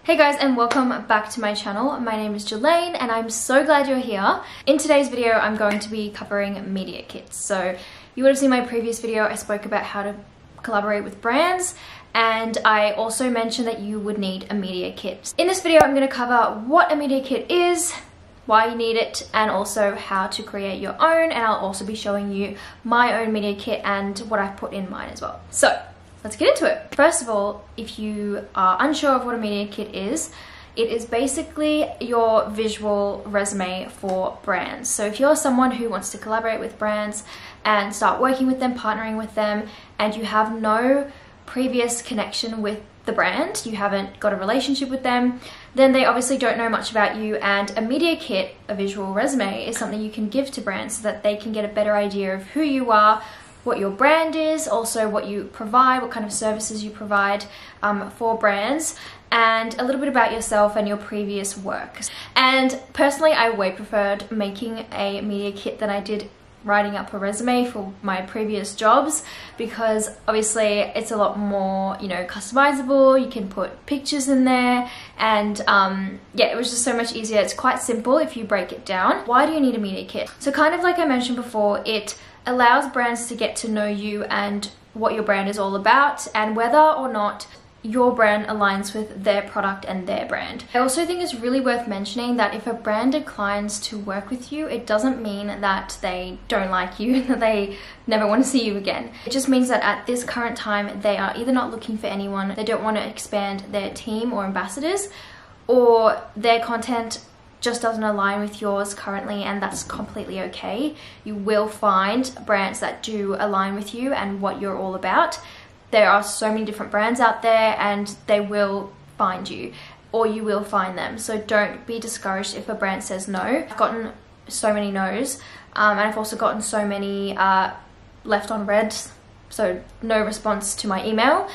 Hey guys, and welcome back to my channel. My name is Jelaine and I'm so glad you're here. In today's video, I'm going to be covering media kits. So you would have seen my previous video, I spoke about how to collaborate with brands, and I also mentioned that you would need a media kit. In this video, I'm going to cover what a media kit is, why you need it, and also how to create your own, and I'll also be showing you my own media kit and what I've put in mine as well. So let's get into it. First of all, if you are unsure of what a media kit is, it is basically your visual resume for brands. So if you're someone who wants to collaborate with brands and start working with them, partnering with them, and you have no previous connection with the brand, you haven't got a relationship with them, then they obviously don't know much about you, and a media kit, a visual resume, is something you can give to brands so that they can get a better idea of who you are, what your brand is, also what you provide, what kind of services you provide for brands, and a little bit about yourself and your previous work. And personally, I way preferred making a media kit than I did writing up a resume for my previous jobs, because obviously it's a lot more, you know, customizable. You can put pictures in there, and yeah, it was just so much easier. It's quite simple if you break it down. Why do you need a media kit? So kind of like I mentioned before, it allows brands to get to know you and what your brand is all about, and whether or not your brand aligns with their product and their brand. I also think it's really worth mentioning that if a brand declines to work with you, it doesn't mean that they don't like you, that they never want to see you again. It just means that at this current time, they are either not looking for anyone, they don't want to expand their team or ambassadors, or their content just doesn't align with yours currently, and that's completely okay. You will find brands that do align with you and what you're all about. There are so many different brands out there, and they will find you, or you will find them. So don't be discouraged if a brand says no. I've gotten so many no's, and I've also gotten so many left on red, so no response to my email.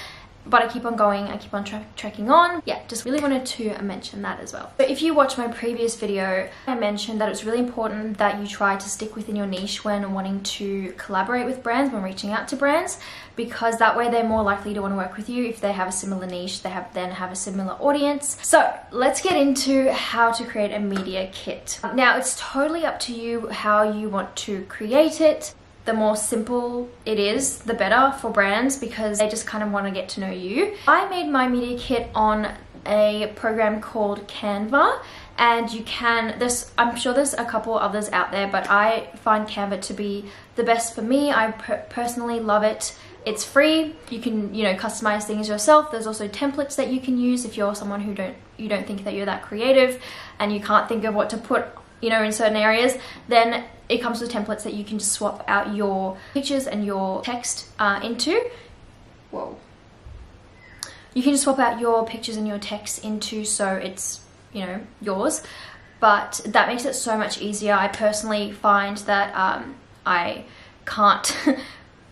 But I keep on going, I keep on trekking on. Yeah, just really wanted to mention that as well. So if you watch my previous video, I mentioned that it's really important that you try to stick within your niche when wanting to collaborate with brands, when reaching out to brands, because that way they're more likely to want to work with you. If they have a similar niche, they then have a similar audience. So let's get into how to create a media kit. Now, it's totally up to you how you want to create it. The more simple it is, the better for brands, because they just kind of want to get to know you. I made my media kit on a program called Canva, and you can, I'm sure there's a couple others out there, but I find Canva to be the best for me. I personally love it. It's free. You can, you know, customize things yourself. There's also templates that you can use if you're someone who you don't think that you're that creative and you can't think of what to put, you know, in certain areas. Then it comes with templates that you can just swap out your pictures and your text into. Whoa. You can just swap out your pictures and your text into, so it's, you know, yours. But that makes it so much easier. I personally find that I can't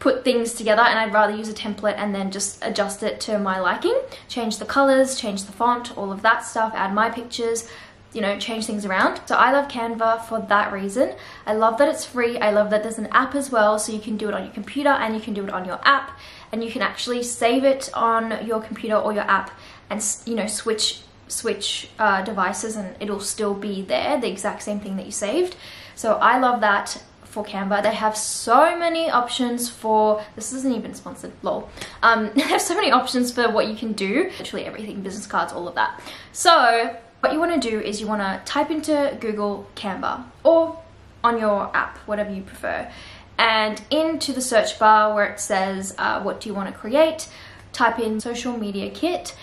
put things together, and I'd rather use a template and then just adjust it to my liking. Change the colors, change the font, all of that stuff, add my pictures, you know, change things around. So I love Canva for that reason. I love that it's free. I love that there's an app as well, so you can do it on your computer and you can do it on your app, and you can actually save it on your computer or your app and, you know, switch devices, and it'll still be there, the exact same thing that you saved. So I love that for Canva. They have so many options for, this isn't even sponsored, lol. They have so many options for what you can do, literally everything, business cards, all of that. So what you want to do is you want to type into Google Canva, or on your app, whatever you prefer, and into the search bar where it says what do you want to create, type in social media kit,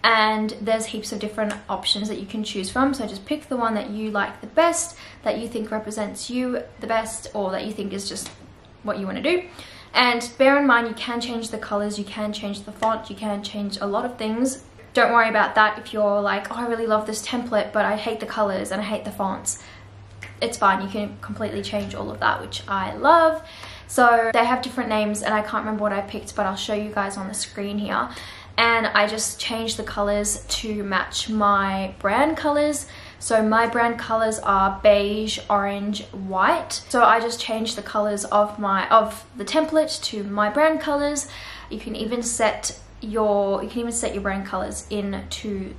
and there's heaps of different options that you can choose from. So just pick the one that you like the best, that you think represents you the best, or that you think is just what you want to do. And bear in mind, you can change the colors, you can change the font, you can change a lot of things. Don't worry about that if you're like, oh, I really love this template, but I hate the colors and I hate the fonts. It's fine, you can completely change all of that, which I love. So they have different names, and I can't remember what I picked, but I'll show you guys on the screen here. And I just changed the colors to match my brand colors. So my brand colors are beige, orange, white. So I just changed the colors of the template to my brand colors. You can even set your brand colors into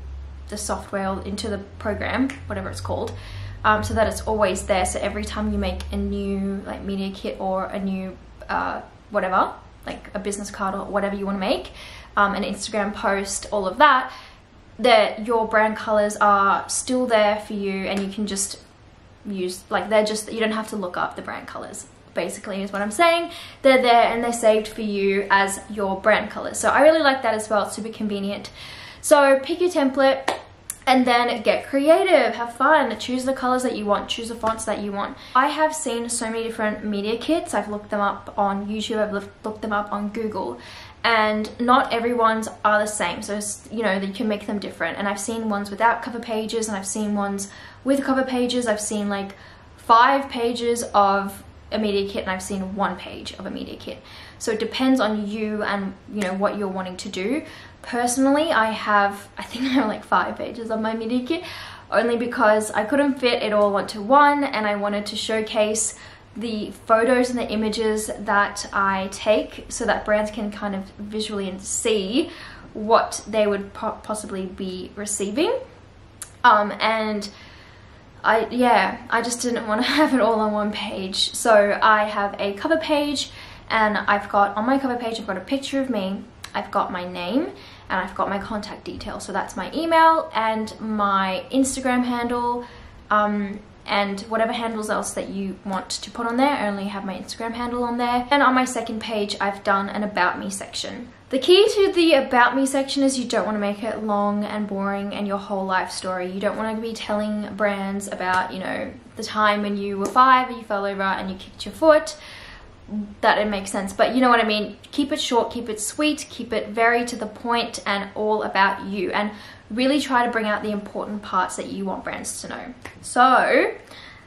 the software or into the program, whatever it's called, so that it's always there. So every time you make a new like media kit or a new whatever, like a business card or whatever you want to make, an Instagram post, all of that, that your brand colors are still there for you, and you can just use, like, they're just, you don't have to look up the brand colors, basically is what I'm saying. They're there and they're saved for you as your brand colors. So I really like that as well. It's super convenient. So pick your template and then get creative, have fun, choose the colors that you want, choose the fonts that you want. I have seen so many different media kits. I've looked them up on YouTube, I've looked them up on Google, and not everyone's are the same. So, you know, you can make them different. And I've seen ones without cover pages, and I've seen ones with cover pages. I've seen like 5 pages of a media kit, and I've seen 1 page of a media kit. So it depends on you and, you know, what you're wanting to do. Personally, I think I have like 5 pages of my media kit, only because I couldn't fit it all onto one, and I wanted to showcase the photos and the images that I take so that brands can kind of visually see what they would possibly be receiving. And I just didn't want to have it all on one page. So I have a cover page, and I've got, on my cover page, I've got a picture of me, I've got my name, and I've got my contact details. So that's my email and my Instagram handle, and whatever handles else that you want to put on there. I only have my Instagram handle on there. And on my second page, I've done an about me section. The key to the about me section is you don't want to make it long and boring and your whole life story. You don't want to be telling brands about, you know, the time when you were 5 and you fell over and you kicked your foot. That it makes sense, but you know what I mean. Keep it short, keep it sweet, keep it very to the point and all about you, and really try to bring out the important parts that you want brands to know. So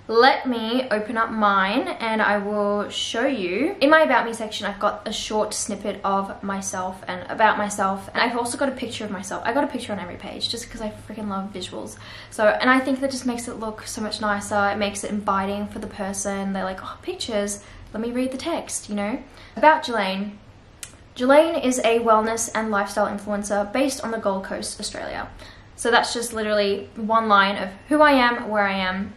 let me open up mine and I will show you. In my about me section, I've got a short snippet of myself and about myself, and I've also got a picture of myself. I got a picture on every page just because I freaking love visuals. So, and I think that just makes it look so much nicer. It makes it inviting for the person. They're like, oh, pictures, let me read the text, you know. About Jelaine. Jelaine is a wellness and lifestyle influencer based on the Gold Coast, Australia. So that's just literally one line of who I am, where I am.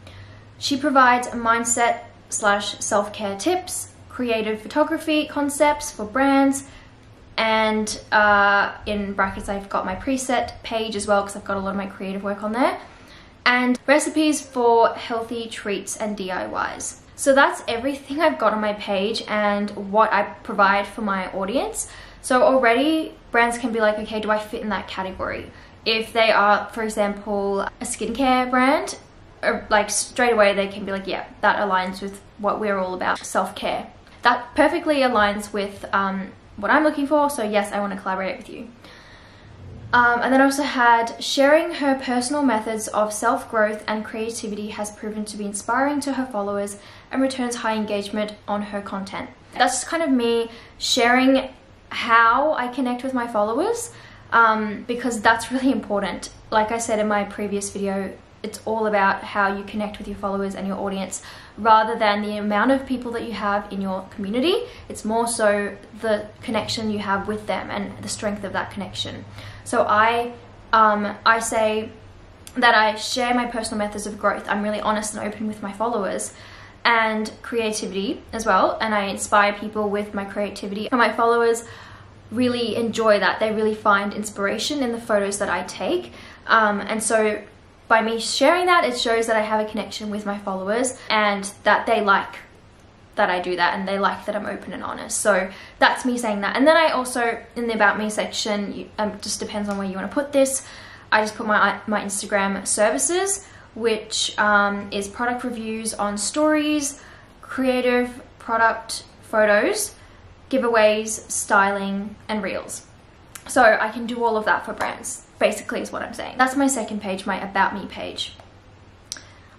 She provides mindset / self-care tips, creative photography concepts for brands, and in brackets I've got my preset page as well, because I've got a lot of my creative work on there, and recipes for healthy treats and DIYs. So that's everything I've got on my page and what I provide for my audience. So already brands can be like, okay, do I fit in that category? If they are, for example, a skincare brand, like straight away they can be like, yeah, that aligns with what we're all about, self-care. That perfectly aligns with what I'm looking for, so yes, I want to collaborate with you. And then I also had, sharing her personal methods of self-growth and creativity has proven to be inspiring to her followers and returns high engagement on her content. That's just kind of me sharing how I connect with my followers, because that's really important. Like I said in my previous video, it's all about how you connect with your followers and your audience rather than the amount of people that you have in your community. It's more so the connection you have with them and the strength of that connection. So I say that I share my personal methods of growth. I'm really honest and open with my followers, and creativity as well, and I inspire people with my creativity. And my followers really enjoy that. They really find inspiration in the photos that I take, and so by me sharing that, it shows that I have a connection with my followers and that they like that I do that, and they like that I'm open and honest. So that's me saying that. And then I also, in the about me section, just depends on where you want to put this, I just put my Instagram services, which is product reviews on stories, creative product photos, giveaways, styling, and reels. So I can do all of that for brands, basically is what I'm saying. That's my second page, my about me page.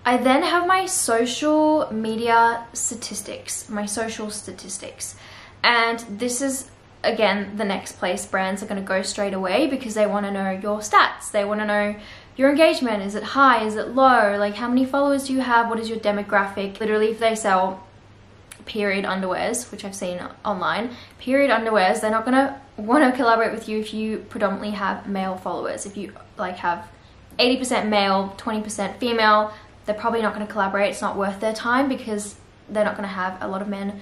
I then have my social media statistics, my social statistics. And this is, again, the next place brands are going to go straight away, because they want to know your stats. They want to know your engagement. Is it high? Is it low? Like, how many followers do you have? What is your demographic? Literally, if they sell period underwears, which I've seen online, period underwears, they're not going to want to collaborate with you if you predominantly have male followers. If you like have, 80% male, 20% female, they're probably not going to collaborate. It's not worth their time because they're not going to have a lot of men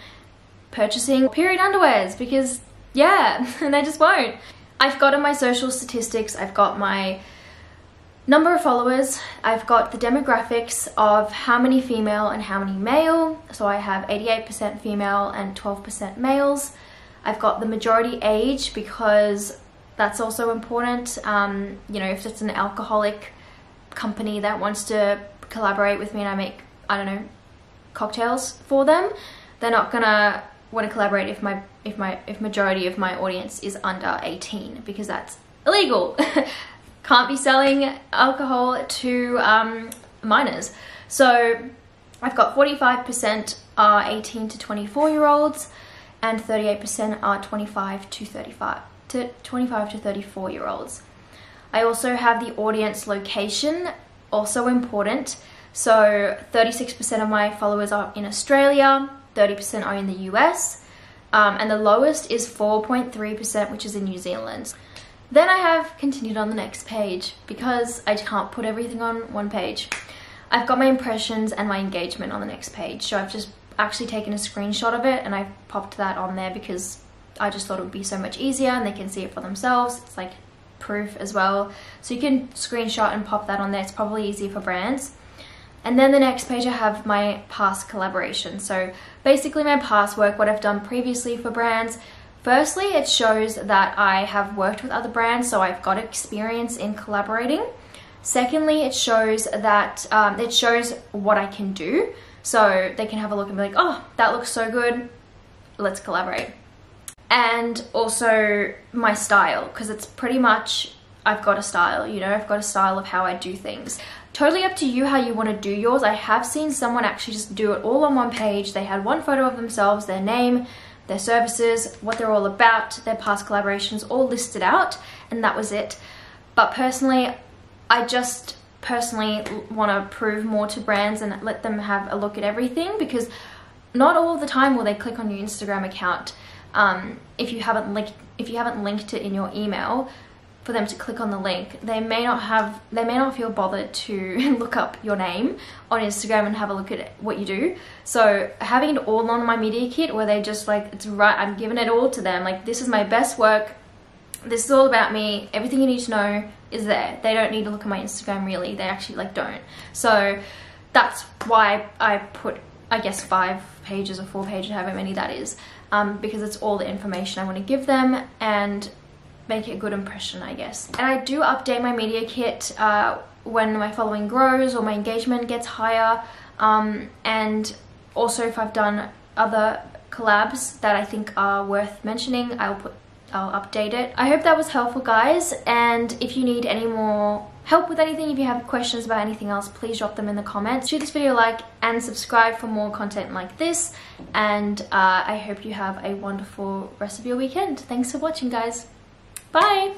purchasing period underwears because, yeah, they just won't. I've got in my social statistics, I've got my number of followers, I've got the demographics of how many female and how many male. So I have 88% female and 12% males. I've got the majority age because that's also important. You know, if it's an alcoholic company that wants to collaborate with me and I make, I don't know, cocktails for them, they're not gonna want to collaborate if majority of my audience is under 18 because that's illegal. Can't be selling alcohol to minors. So I've got 45% are 18 to 24-year-olds and 38% are 25 to 34-year-olds. I also have the audience location, also important. So 36% of my followers are in Australia, 30% are in the US, and the lowest is 4.3%, which is in New Zealand. Then I have continued on the next page because I can't put everything on one page. I've got my impressions and my engagement on the next page. So I've just actually taken a screenshot of it and I've popped that on there because I just thought it would be so much easier and they can see it for themselves. It's like proof as well. So you can screenshot and pop that on there. It's probably easier for brands. And then the next page I have my past collaboration. So basically my past work, what I've done previously for brands. Firstly, it shows that I have worked with other brands, so I've got experience in collaborating. Secondly, it shows that it shows what I can do. So they can have a look and be like, oh, that looks so good, let's collaborate. And also my style, because it's pretty much, I've got a style, you know, I've got a style of how I do things. Totally up to you how you want to do yours. I have seen someone actually just do it all on one page. They had one photo of themselves, their name, their services, what they're all about, their past collaborations all listed out, and that was it. But personally, I just want to prove more to brands and let them have a look at everything because not all the time will they click on your Instagram account if you haven't linked it in your email for them to click on the link. They may not feel bothered to look up your name on Instagram and have a look at what you do. So having it all on my media kit where they just like, it's right, I'm giving it all to them. Like, this is my best work. This is all about me. Everything you need to know is there. They don't need to look at my Instagram really. They actually like don't. So that's why I put, I guess, 5 pages or 4 pages, however many that is, because it's all the information I want to give them and make a good impression, I guess. And I do update my media kit when my following grows or my engagement gets higher, and also if I've done other collabs that I think are worth mentioning, I'll update it. I hope that was helpful, guys, and if you need any more help with anything, if you have questions about anything else, please drop them in the comments. Shoot this video a like and subscribe for more content like this, and I hope you have a wonderful rest of your weekend. Thanks for watching, guys. Bye!